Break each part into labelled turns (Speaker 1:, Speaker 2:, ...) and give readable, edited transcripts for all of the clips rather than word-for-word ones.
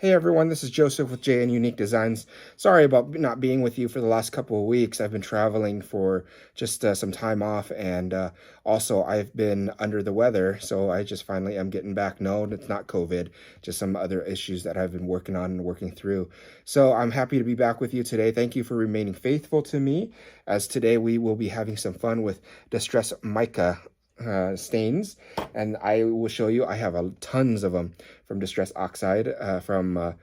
Speaker 1: Hey everyone, this is Joseph with JN Unique Designs. Sorry about not being with you for the last couple of weeks. I've been traveling for just some time off, and also I've been under the weather, so I just finally am getting back. No, it's not COVID, just some other issues that I've been working on and working through. So I'm happy to be back with you today. Thank you for remaining faithful to me, as today we will be having some fun with Distress Mica stains, and I will show you. I have tons of them, from Distress Oxide, from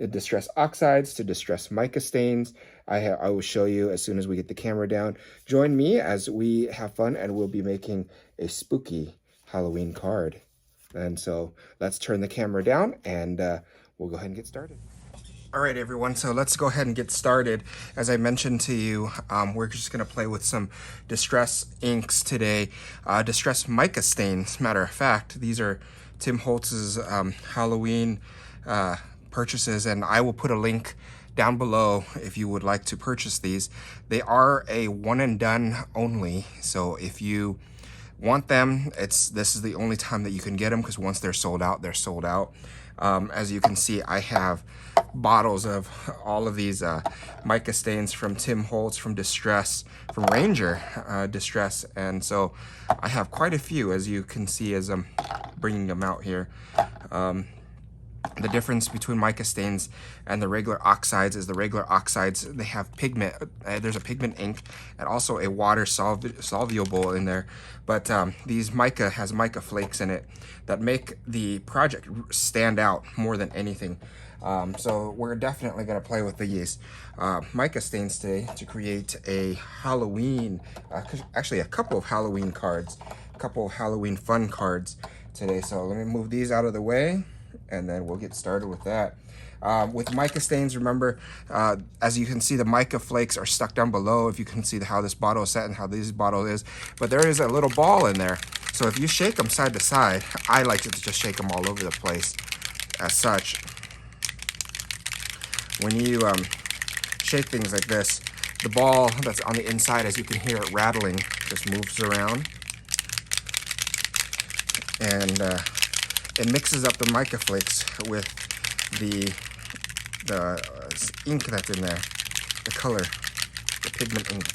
Speaker 1: Distress Oxides to Distress Mica stains. I will show you as soon as we get the camera down. Join me as we have fun, and we'll be making a spooky Halloween card. And so let's turn the camera down, and we'll go ahead and get started. All right, everyone, so let's go ahead and get started. As I mentioned to you, we're just gonna play with some Distress inks today. Distress Mica stains, matter of fact. These are Tim Holtz's Halloween purchases, and I will put a link down below if you would like to purchase these. They are a one and done only, so if you want them, this is the only time that you can get them, because once they're sold out, they're sold out. As you can see, I have bottles of all of these mica stains from Tim Holtz, from Distress, from Ranger Distress, and so I have quite a few, as you can see as I'm bringing them out here. The difference between mica stains and the regular oxides is the regular oxides, they have pigment. There's a pigment ink and also a water soluble in there. But these mica has mica flakes in it that make the project stand out more than anything. So we're definitely going to play with these mica stains today to create a Halloween, actually a couple of Halloween cards, a couple of Halloween fun cards today. So let me move these out of the way, and then we'll get started with that. With mica stains, remember, as you can see, the mica flakes are stuck down below. If you can see how this bottle is set and how this bottle is, but there is a little ball in there. So if you shake them side to side, I like to just shake them all over the place as such. When you shake things like this, the ball that's on the inside, as you can hear it rattling, just moves around. And it mixes up the mica flakes with the ink that's in there, the color, the pigment ink.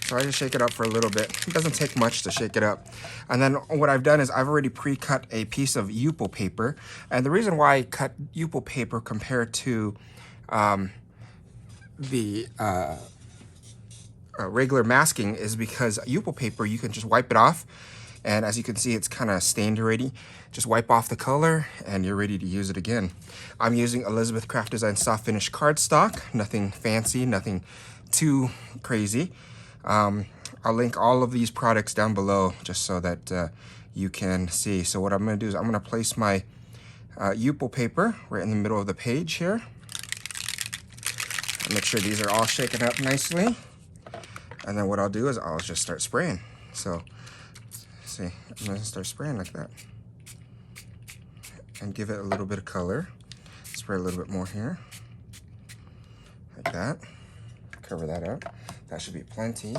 Speaker 1: So I just shake it up for a little bit. It doesn't take much to shake it up. And then what I've done is I've already pre-cut a piece of Yupo paper. And the reason why I cut Yupo paper compared to the regular masking is because Yupo paper, you can just wipe it off. And as you can see, it's kind of stained already. Just wipe off the color and you're ready to use it again. I'm using Elizabeth Craft Design soft finish cardstock. Nothing fancy, nothing too crazy. I'll link all of these products down below just so that you can see. So what I'm going to do is I'm going to place my Yupo paper right in the middle of the page here. Make sure these are all shaken up nicely. And then what I'll do is I'll just start spraying. So see, I'm going to start spraying like that. And give it a little bit of color. Spray a little bit more here. Like that. Cover that up. That should be plenty.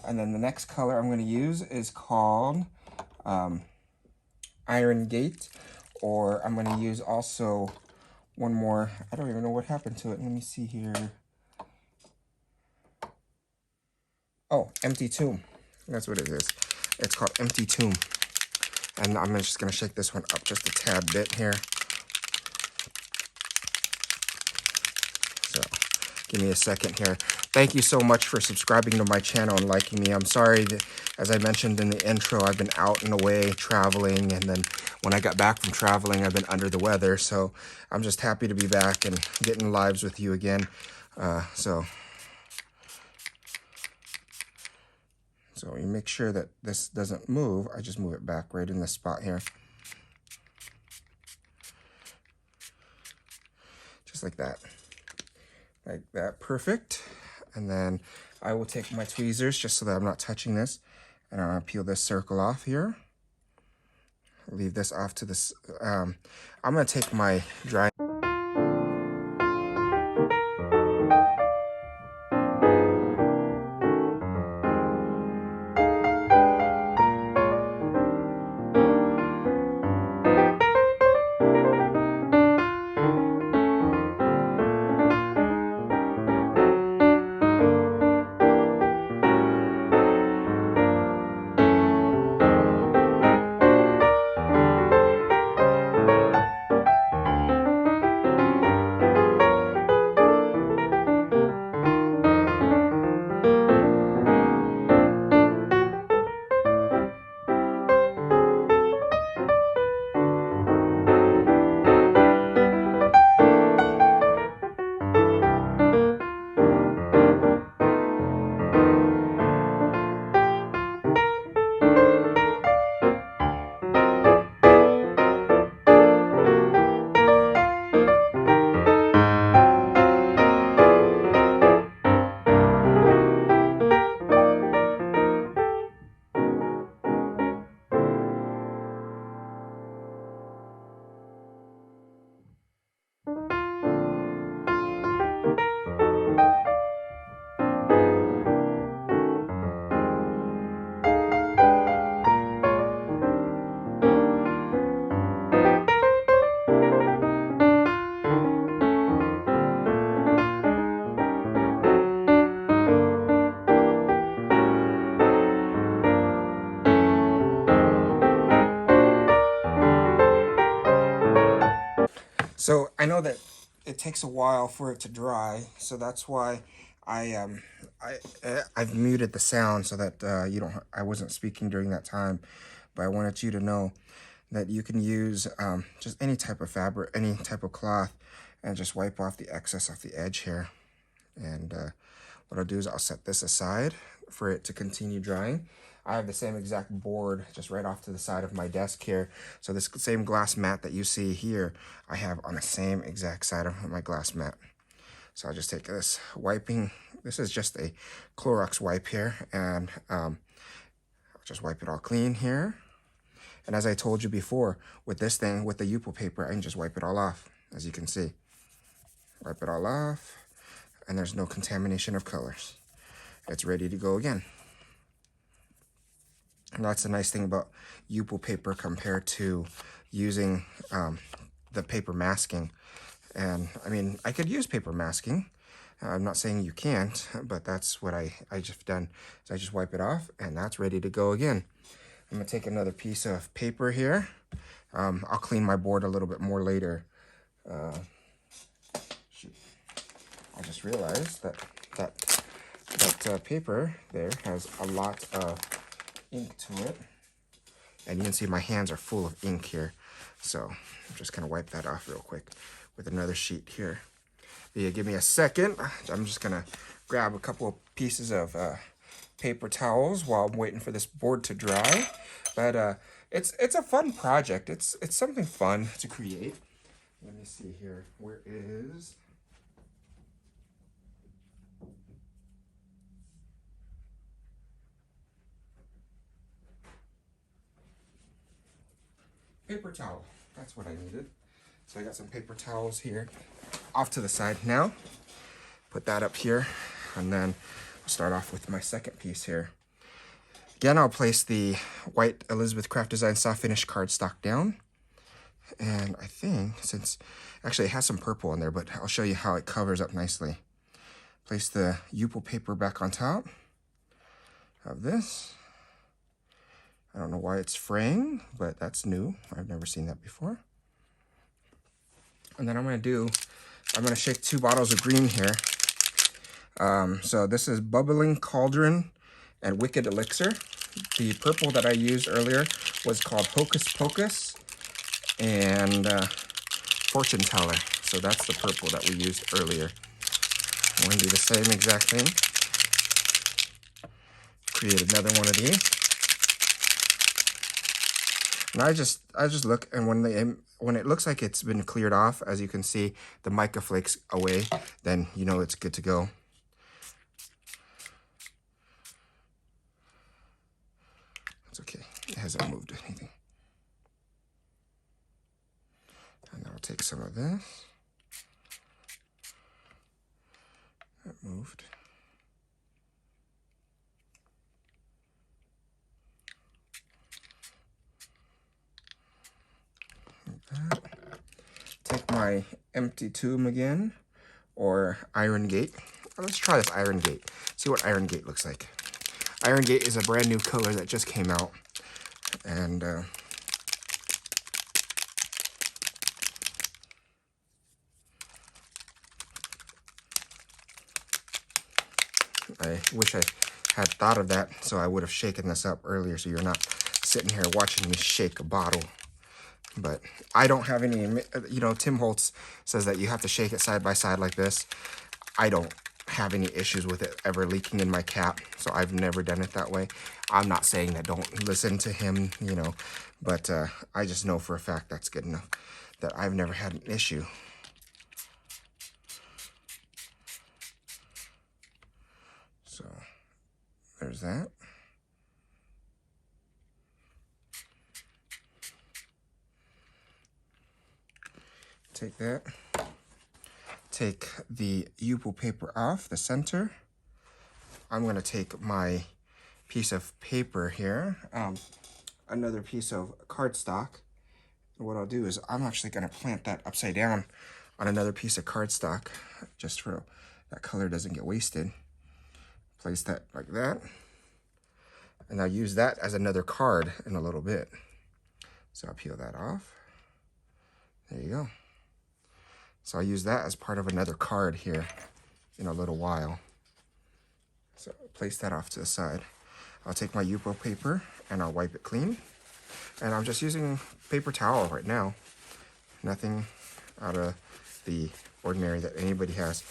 Speaker 1: And then the next color I'm going to use is called Iron Gate. Or I'm going to use also one more. I don't even know what happened to it. Let me see here. Oh, Empty Tomb. That's what it is. It's called Empty Tomb. And I'm just going to shake this one up just a tad bit here. So, give me a second here. Thank you so much for subscribing to my channel and liking me. I'm sorry that, as I mentioned in the intro, I've been out and away traveling. And then when I got back from traveling, I've been under the weather. So, I'm just happy to be back and getting lives with you again. So you make sure that this doesn't move. I just move it back right in this spot here. Just like that. Like that, perfect. And then I will take my tweezers just so that I'm not touching this. And I'm gonna peel this circle off here. Leave this off to this. I'm gonna take my dry. So I know that it takes a while for it to dry, so that's why I've muted the sound so that you don't. I wasn't speaking during that time, but I wanted you to know that you can use just any type of fabric, any type of cloth, and just wipe off the excess off the edge here. And what I'll do is I'll set this aside for it to continue drying. I have the same exact board just right off to the side of my desk here. So this same glass mat that you see here, I have on the same exact side of my glass mat. So I'll just take this wiping. This is just a Clorox wipe here, and I'll just wipe it all clean here. And as I told you before, with this thing, with the Yupo paper, I can just wipe it all off, as you can see. Wipe it all off, and there's no contamination of colors. It's ready to go again. And that's the nice thing about Yupo paper compared to using the paper masking. And I mean, I could use paper masking. I'm not saying you can't, but that's what I just done. So I just wipe it off, and that's ready to go again. I'm gonna take another piece of paper here. I'll clean my board a little bit more later. Shoot. I just realized that paper there has a lot of ink to it, and you can see my hands are full of ink here. So I'm just gonna wipe that off real quick with another sheet here. Yeah, give me a second. I'm just gonna grab a couple of pieces of paper towels while I'm waiting for this board to dry. But it's a fun project. It's something fun to create. Let me see here. Where is paper towel? That's what I needed. So I got some paper towels here off to the side now. Put that up here, and then I'll start off with my second piece here. Again, I'll place the white Elizabeth Craft Design Soft Finish cardstock down. And I think, since, actually it has some purple in there, but I'll show you how it covers up nicely. Place the Yupo paper back on top of this. I don't know why it's fraying, but that's new. I've never seen that before. And then I'm gonna shake 2 bottles of green here. So this is Bubbling Cauldron and Wicked Elixir. The purple that I used earlier was called Hocus Pocus and Fortune Teller. So that's the purple that we used earlier. I'm gonna do the same exact thing. Create another one of these. And I just look, and when it looks like it's been cleared off, as you can see, the mica flakes away, then you know it's good to go. It's okay. It hasn't moved anything. And I'll take some of this. That moved. Like that. Take my empty tube again, or Iron Gate. Let's try this Iron Gate. See what Iron Gate looks like. Iron Gate is a brand new color that just came out, and I wish I had thought of that, so I would have shaken this up earlier, so you're not sitting here watching me shake a bottle. But I don't have any, you know, Tim Holtz says that you have to shake it side by side like this. I don't have any issues with it ever leaking in my cap, so I've never done it that way. I'm not saying that don't listen to him, you know, but I just know for a fact that's good enough, that I've never had an issue. So there's that. Take that. Take the Yupo paper off the center. I'm going to take my piece of paper here, another piece of cardstock. And what I'll do is I'm actually going to plant that upside down on another piece of cardstock, just so that color doesn't get wasted. Place that like that. And I'll use that as another card in a little bit. So I'll peel that off. There you go. So I'll use that as part of another card here in a little while. So place that off to the side. I'll take my Yupo paper and I'll wipe it clean. And I'm just using paper towel right now. Nothing out of the ordinary that anybody has.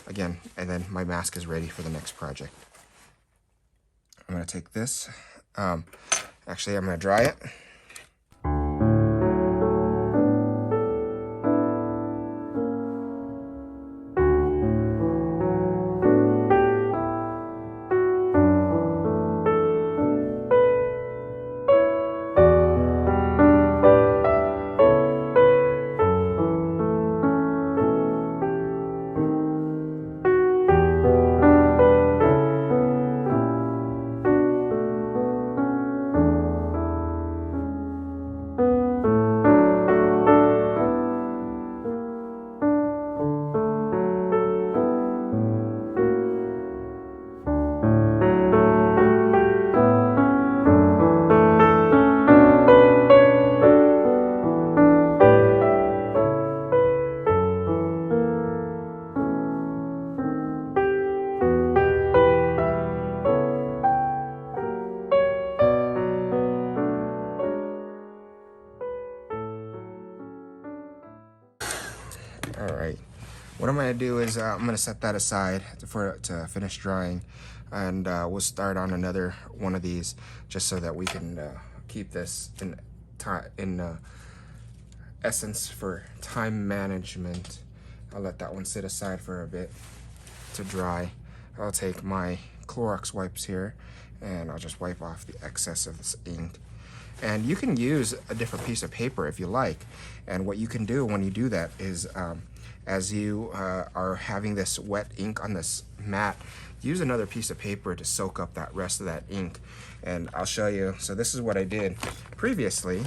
Speaker 1: Again, and then my mask is ready for the next project. I'm gonna take this. Actually, I'm gonna dry it. All right, what I'm gonna do is I'm gonna set that aside to finish drying, and we'll start on another one of these just so that we can keep this in essence for time management. I'll let that one sit aside for a bit to dry. I'll take my Clorox wipes here and I'll just wipe off the excess of this ink. And you can use a different piece of paper if you like. And what you can do when you do that is, as you are having this wet ink on this mat, use another piece of paper to soak up that rest of that ink. And I'll show you. So this is what I did previously.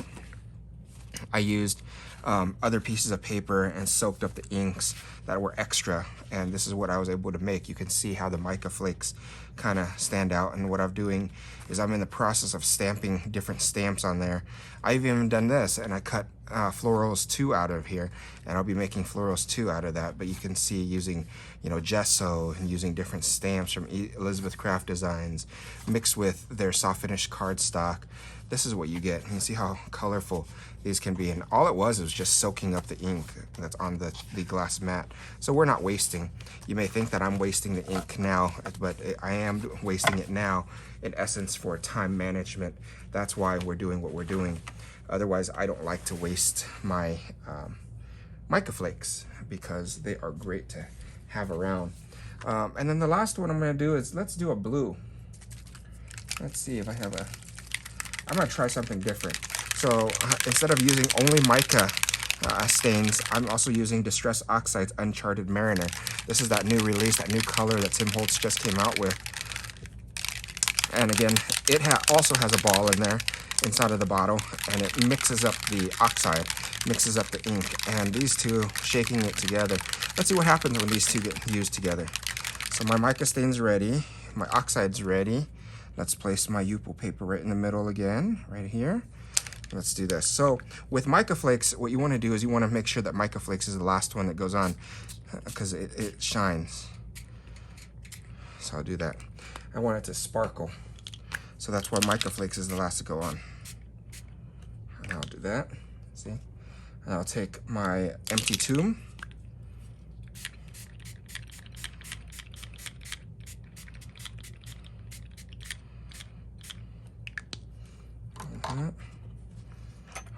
Speaker 1: I used other pieces of paper and soaked up the inks that were extra, and this is what I was able to make. You can see how the mica flakes kind of stand out, and what I'm doing is I'm in the process of stamping different stamps on there. I've even done this, and I cut Florals 2 out of here, and I'll be making Florals 2 out of that. But you can see using, you know, gesso and using different stamps from Elizabeth Craft Designs mixed with their soft finish cardstock. This is what you get. You see how colorful these can be, and all it was just soaking up the ink that's on the glass mat. So we're not wasting. You may think that I'm wasting the ink now, but I am wasting it now in essence for time management. That's why we're doing what we're doing. Otherwise, I don't like to waste my mica flakes because they are great to have around. And then the last one I'm gonna do is, let's do a blue. Let's see if I have I'm gonna try something different. So instead of using only mica stains, I'm also using Distress Oxides Uncharted Mariner. This is that new release, that new color that Tim Holtz just came out with. And again, it also has a ball in there inside of the bottle, and it mixes up the oxide, mixes up the ink, and these two, shaking it together. Let's see what happens when these two get used together. So my mica stain's ready, my oxide's ready. Let's place my Yupo paper right in the middle again, right here. Let's do this. So with mica flakes, what you want to do is you want to make sure that mica flakes is the last one that goes on because it shines. So I'll do that. I want it to sparkle. So that's why mica flakes is the last to go on. And I'll do that. See? And I'll take my empty tube.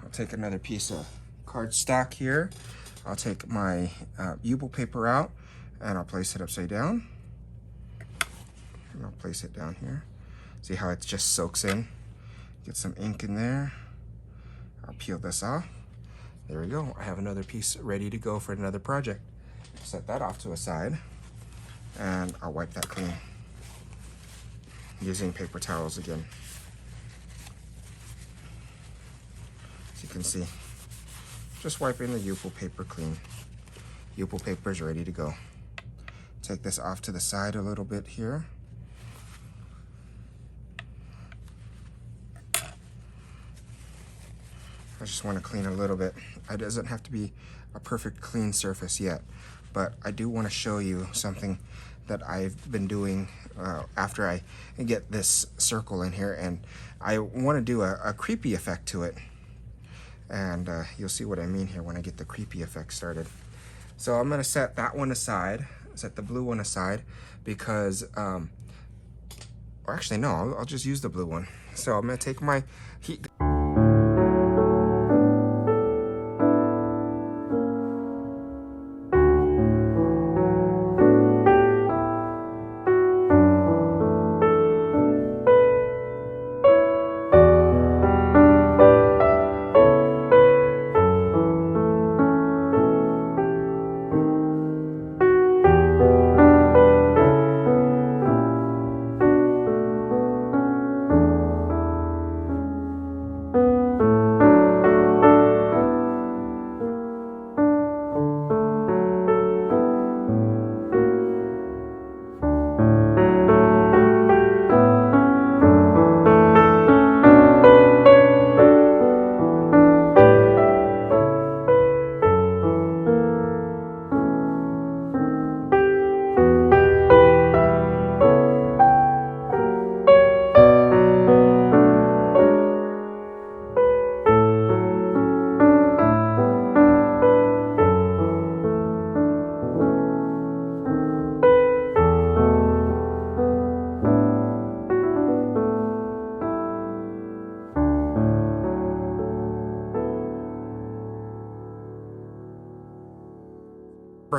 Speaker 1: I'll take another piece of cardstock here. I'll take my Yupo paper out and I'll place it upside down. And I'll place it down here. See how it just soaks in? Get some ink in there. I'll peel this off. There we go. I have another piece ready to go for another project. Set that off to a side and I'll wipe that clean using paper towels again. As you can see, just wiping the Yupo paper clean. Yupo paper is ready to go. Take this off to the side a little bit here. I just want to clean a little bit. It doesn't have to be a perfect clean surface yet, but I do want to show you something that I've been doing after I get this circle in here, and I want to do a creepy effect to it. And you'll see what I mean here when I get the creepy effect started. So I'm going to set that one aside, set the blue one aside, because, or actually no, I'll just use the blue one. So I'm going to take my heat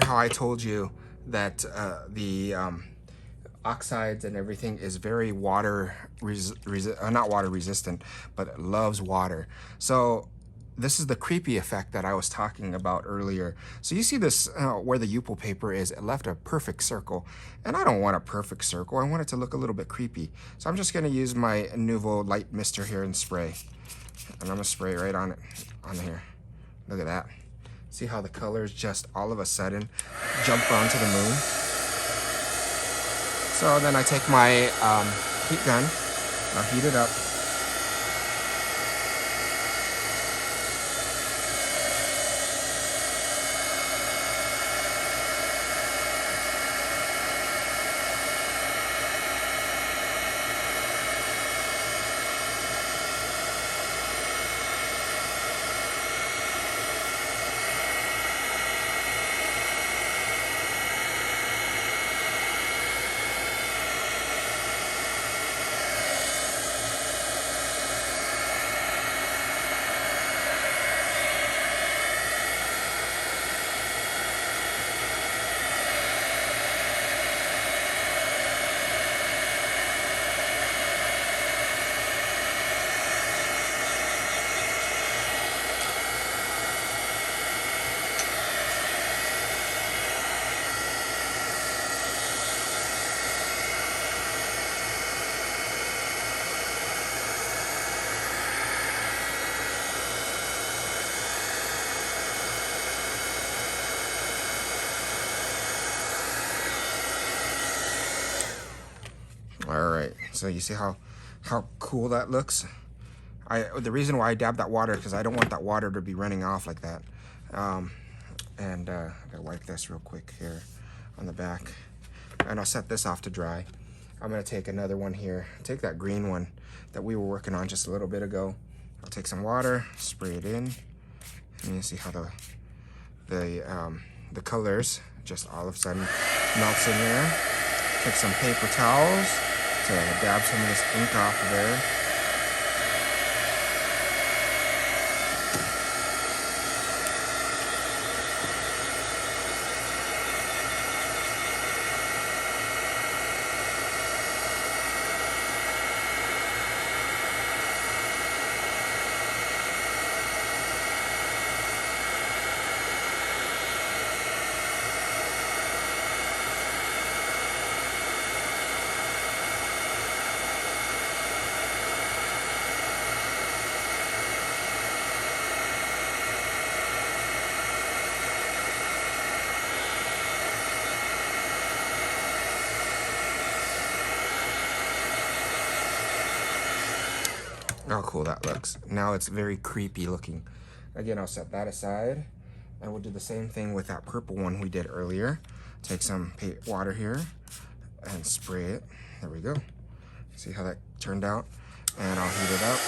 Speaker 1: how I told you that the oxides and everything is very not water resistant, but it loves water. So this is the creepy effect that I was talking about earlier. So you see this where the Yupo paper is, it left a perfect circle, and I don't want a perfect circle. I want it to look a little bit creepy. So I'm just going to use my Nuvo light mister here and spray, and I'm going to spray right on it, on here. Look at that. See how the colors just all of a sudden jump onto the moon? So then I take my heat gun, I'll heat it up. All right, so you see how cool that looks? The reason why I dab that water, because I don't want that water to be running off like that. I gotta wipe this real quick here on the back, and I'll set this off to dry. I'm gonna take another one here, take that green one that we were working on just a little bit ago. I'll take some water, spray it in, and you see how the colors just all of a sudden melts in there. Take some paper towels to dab some of this ink off of there. How cool that looks. Now it's very creepy looking. Again, I'll set that aside, and we'll do the same thing with that purple one we did earlier. Take some water here and spray it. There we go. See how that turned out? And I'll heat it up.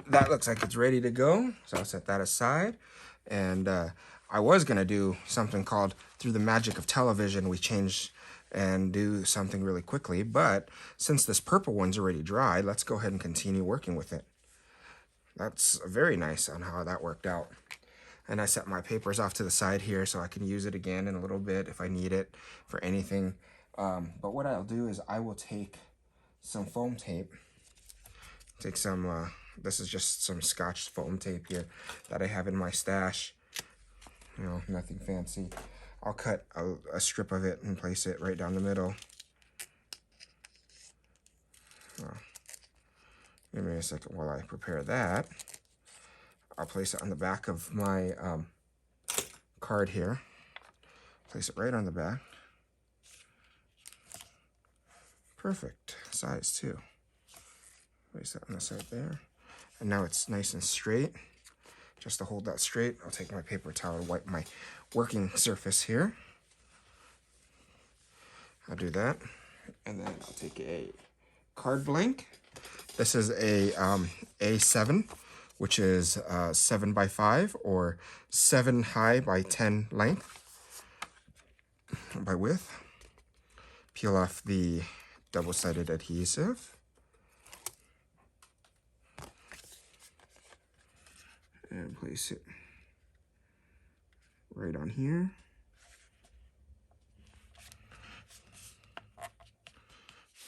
Speaker 1: That looks like it's ready to go, so I'll set that aside. And I was gonna do something called Through the Magic of Television. We change and do something really quickly, but since this purple one's already dry, let's go ahead and continue working with it. That's very nice on how that worked out. And I set my papers off to the side here so I can use it again in a little bit if I need it for anything. But what I'll do is I will take some foam tape, take some, this is just some Scotch foam tape here that I have in my stash. You know, nothing fancy. I'll cut a strip of it and place it right down the middle. Give me a second while I prepare that. I'll place it on the back of my card here. Place it right on the back. Perfect size too. Place that on the side there. And now it's nice and straight. Just to hold that straight, I'll take my paper towel and wipe my working surface here. I'll do that. And then I'll take a card blank. This is a A7, which is 7 by 5 or 7 high by 10 length by width. Peel off the double-sided adhesive. And place it right on here.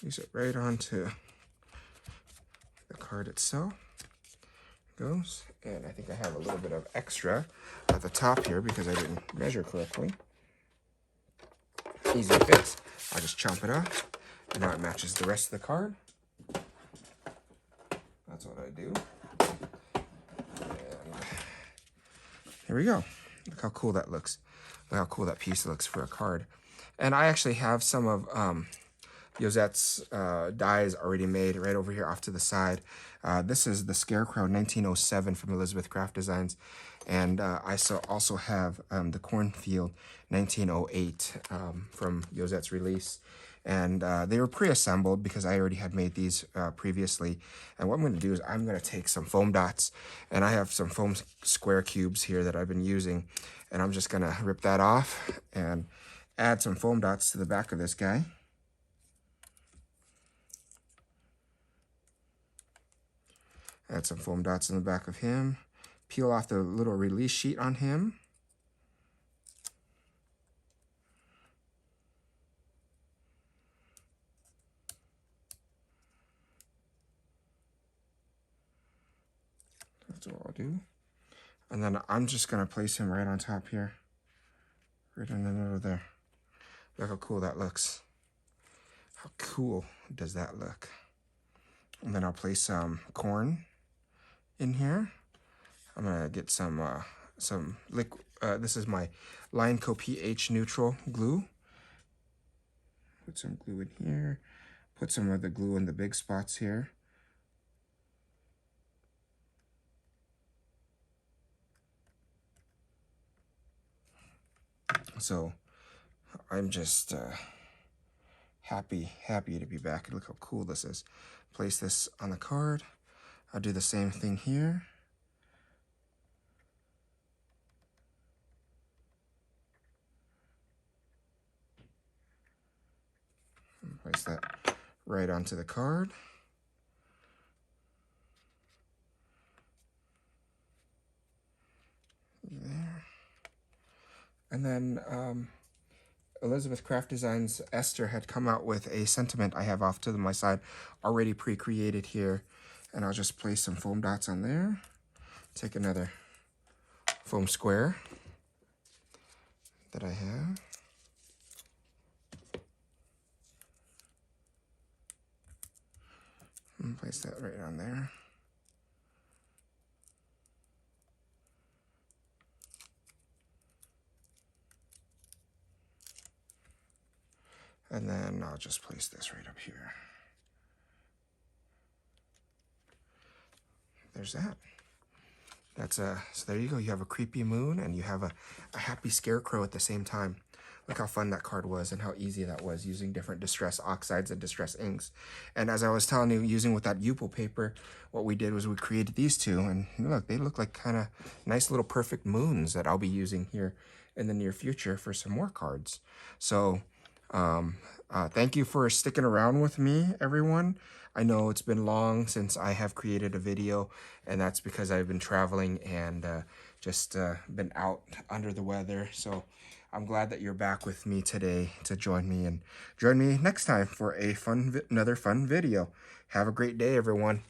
Speaker 1: Place it right onto the card itself. Goes. And I think I have a little bit of extra at the top here because I didn't measure correctly. Easy fix. I'll just chomp it off. And now it matches the rest of the card. That's what I do. Here we go. Look how cool that looks. Look how cool that piece looks for a card. And I actually have some of Yosette's dies already made right over here off to the side. This is the Scarecrow 1907 from Elizabeth Craft Designs. And I also have the Cornfield 1908 from Yosette's release. And they were pre-assembled because I already had made these previously. And what I'm going to do is I'm going to take some foam dots, and I have some foam square cubes here that I've been using, and I'm just going to rip that off and add some foam dots to the back of this guy. Add some foam dots in the back of him. Peel off the little release sheet on him. That's what I'll do. And then I'm just going to place him right on top here. Right in the middle there. Look how cool that looks. How cool does that look? And then I'll place some corn in here. I'm going to get some liquid. This is my Lineco pH neutral glue. Put some glue in here. Put some of the glue in the big spots here. So I'm just happy to be back. Look how cool this is. Place this on the card. I'll do the same thing here. Place that right onto the card. There. And then Elizabeth Craft Designs Esther had come out with a sentiment I have off to my side already pre-created here. And I'll just place some foam dots on there. Take another foam square that I have. And place that right on there. And then I'll just place this right up here. There's that. That's so there you go. You have a creepy moon and you have a happy scarecrow at the same time. Look how fun that card was and how easy that was using different distress oxides and distress inks. And as I was telling you, using with that Yupo paper, what we did was we created these two. And look, they look like kind of nice little perfect moons that I'll be using here in the near future for some more cards. So thank you for sticking around with me, everyone. I know it's been long since I have created a video, and that's because I've been traveling and just been out under the weather. So I'm glad that you're back with me today to join me, and join me next time for a another fun video. Have a great day, everyone.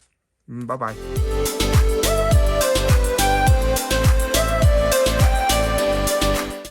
Speaker 1: Bye-bye.